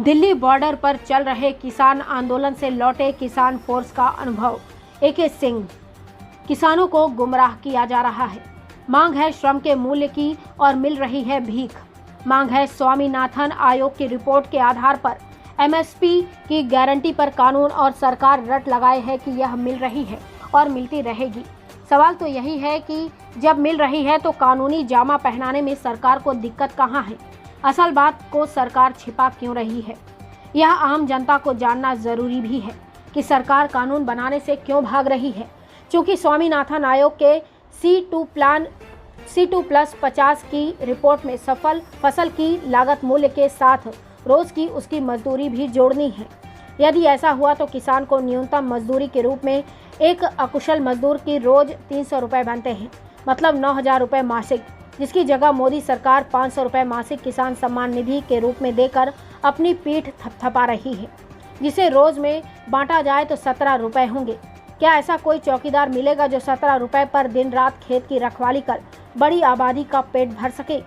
Delhi border पर चल रहे किसान आंदोलन से लौटे किसान फोर्स का अनुभव। AK सिंह। किसानों को गुमराह किया जा रहा है। मांग है श्रम के मूल्य की और मिल रही है भीख। मांग है स्वामीनाथन आयोग की रिपोर्ट के आधार पर MSP की गारंटी पर कानून और सरकार रट लगाए है कि यह मिल रही है और मिलती रहेगी। सवाल तो यही है कि जब मिल रही है तो कानूनी जामा पहनाने में सरकार को दिक्कत कहाँ है? असल बात को सरकार छिपा क्यों रही है? यह आम जनता को जानना जरूरी भी है कि सरकार कानून बनाने से क्यों भाग रही है। चूँकि स्वामीनाथन आयोग के C2+50 की रिपोर्ट में फसल की लागत मूल्य के साथ रोज की उसकी मजदूरी भी जोड़नी है। यदि ऐसा हुआ तो किसान को न्यूनतम मजदूरी के रूप में एक अकुशल मजदूर की रोज 300 रुपये बनते हैं, मतलब 9,000 रुपये मासिक, जिसकी जगह मोदी सरकार 500 रुपये मासिक किसान सम्मान निधि के रूप में देकर अपनी पीठ थपथपा रही है। जिसे रोज में बांटा जाए तो 17 रुपये होंगे। क्या ऐसा कोई चौकीदार मिलेगा जो 17 रुपये पर दिन रात खेत की रखवाली कर बड़ी आबादी का पेट भर सके?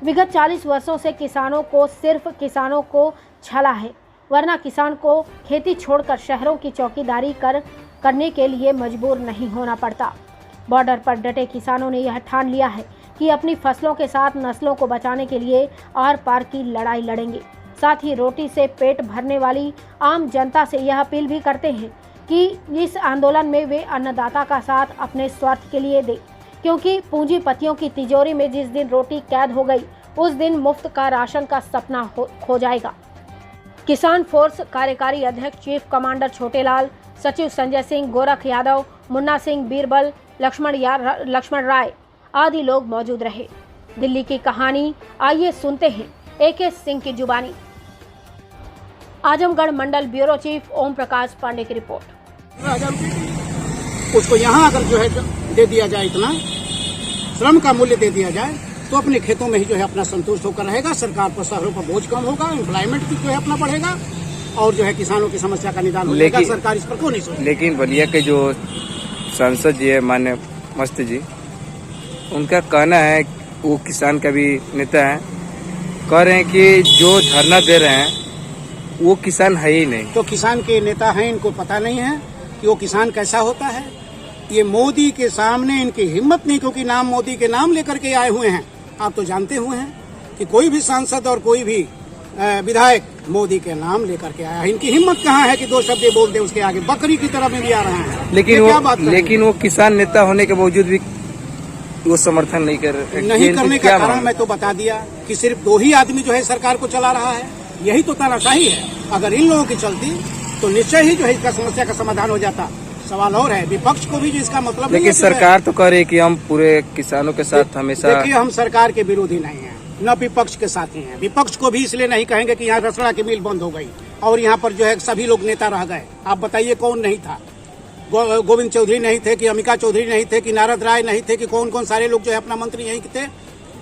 विगत 40 वर्षों से किसानों को सिर्फ किसानों को छला है, वरना किसान को खेती छोड़कर शहरों की चौकीदारी करने के लिए मजबूर नहीं होना पड़ता। बॉर्डर पर डटे किसानों ने यह ठान लिया है कि अपनी फसलों के साथ नस्लों को बचाने के लिए आर पार की लड़ाई लड़ेंगे। साथ ही रोटी से पेट भरने वाली आम जनता से यह अपील भी करते हैं कि इस आंदोलन में वे अन्नदाता का साथ अपने स्वार्थ के लिए दें, क्योंकि पूंजीपतियों की तिजोरी में जिस दिन रोटी कैद हो गई उस दिन मुफ्त का राशन का सपना खो जाएगा। किसान फोर्स कार्यकारी अध्यक्ष चीफ कमांडर छोटेलाल, सचिव संजय सिंह, गोरख यादव, मुन्ना सिंह, बीरबल, लक्ष्मण राय आदि लोग मौजूद रहे। दिल्ली की कहानी आइए सुनते हैं AK सिंह की जुबानी। आजमगढ़ मंडल ब्यूरो चीफ ओम प्रकाश पांडे की रिपोर्ट। उसको यहाँ अगर जो है दे दिया जाए, इतना श्रम का मूल्य दे दिया जाए तो अपने खेतों में ही जो है अपना संतुष्ट होकर रहेगा। सरकार पर शहरों पर बोझ कम होगा, एम्प्लॉयमेंट जो है अपना बढ़ेगा और जो है किसानों की समस्या का निदान होगा। सरकार इस पर क्यों नहीं सोचती? लेकिन बलिया के जो सांसद जी है माननीय मस्त जी, उनका कहना है, वो किसान का भी नेता है, कह रहे हैं कि जो धरना दे रहे हैं वो किसान है ही नहीं। तो किसान के नेता हैं, इनको पता नहीं है कि वो किसान कैसा होता है। ये मोदी के सामने इनकी हिम्मत नहीं, क्योंकि नाम मोदी के नाम लेकर के आए हुए हैं। आप तो जानते हुए हैं कि कोई भी सांसद और कोई भी विधायक मोदी के नाम लेकर के आया है। इनकी हिम्मत कहाँ है कि दो शब्द बोल दे उसके आगे? बकरी की तरह में भी आ रहे हैं। लेकिन वो किसान नेता होने के बावजूद भी वो समर्थन नहीं करने का कारण मैं तो बता दिया कि सिर्फ 2 ही आदमी जो है सरकार को चला रहा है। यही तो तानाशाही है। अगर इन लोगों की चलती तो निश्चय ही जो है इसका समस्या का समाधान हो जाता। सवाल और है विपक्ष को भी जो इसका मतलब, लेकिन सरकार तो कह रही है कि हम पूरे किसानों के साथ हमेशा। देखिए, हम सरकार के विरोधी नहीं हैं, न विपक्ष के साथी हैं। विपक्ष को भी इसलिए नहीं कहेंगे कि यहाँ रसड़ा की मिल बंद हो गई और यहाँ पर जो है सभी लोग नेता रह गए। आप बताइए कौन नहीं था? गोविंद चौधरी नहीं थे कि अमिका चौधरी नहीं थे कि नारद राय नहीं थे कि कौन कौन सारे लोग जो है अपना मंत्री यहीं थे।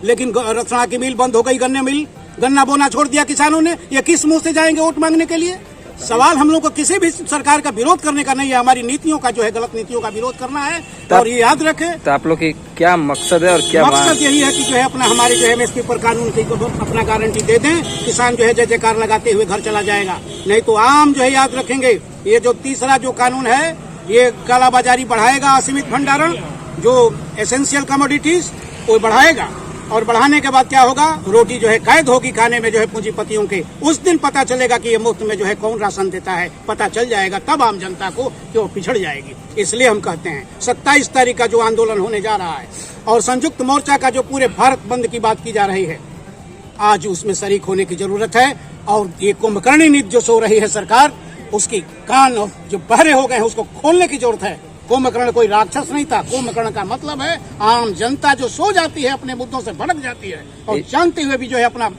लेकिन रसड़ा की मिल बंद हो गई, गन्ना बोना छोड़ दिया किसानों ने। ये किस मुंह से जाएंगे वोट मांगने के लिए? सवाल हम लोग को किसी भी सरकार का विरोध करने का नहीं है, हमारी नीतियों का जो है, गलत नीतियों का विरोध करना है। और ये याद रखें। तो आप लोग की क्या मकसद है और क्या मकसद? यही है कि जो है अपना हमारे जो है MSP पर कानून की अपना गारंटी दे दें। किसान जो है जय जयकार लगाते हुए घर चला जाएगा। नहीं तो आम जो है याद रखेंगे, ये जो तीसरा जो कानून है ये कालाबाजारी बढ़ाएगा, असीमित भंडारण, जो एसेंशियल कमोडिटीज वो बढ़ाएगा। और बढ़ाने के बाद क्या होगा? रोटी जो है कैद होगी खाने में जो है पूंजीपतियों के। उस दिन पता चलेगा कि ये मुफ्त में जो है कौन राशन देता है, पता चल जाएगा। तब आम जनता को कि वो पिछड़ जाएगी। इसलिए हम कहते हैं 27 तारीख का जो आंदोलन होने जा रहा है और संयुक्त मोर्चा का जो पूरे भारत बंद की बात की जा रही है, आज उसमें शरीक होने की जरूरत है। और ये कुंभकर्णी नीति जो सो रही है सरकार, उसकी कान जो बहरे हो गए हैं उसको खोलने की जरूरत है। कुंभकर्ण कोई राक्षस नहीं था। कुंभकर्ण का मतलब है आम जनता जो सो जाती है, अपने मुद्दों से भटक जाती है और जानते हुए भी जो है अपना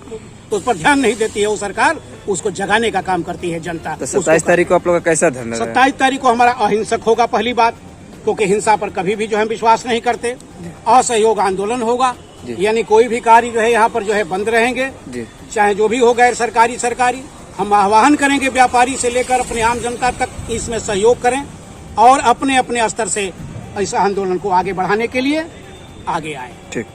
उस पर ध्यान नहीं देती है। वो सरकार उसको जगाने का काम करती है जनता। तो 27 तारीख को आप लोग का कैसा धरना? 27 तारीख को हमारा अहिंसक होगा, पहली बात, क्योंकि हिंसा पर कभी भी जो है विश्वास नहीं करते। असहयोग आंदोलन होगा, यानी कोई भी कार्य जो है यहाँ पर जो है बंद रहेंगे, चाहे जो भी हो, गैर सरकारी। हम आह्वान करेंगे व्यापारी से लेकर अपने आम जनता तक इसमें सहयोग करें और अपने अपने स्तर से इस आंदोलन को आगे बढ़ाने के लिए आगे आए। ठीक।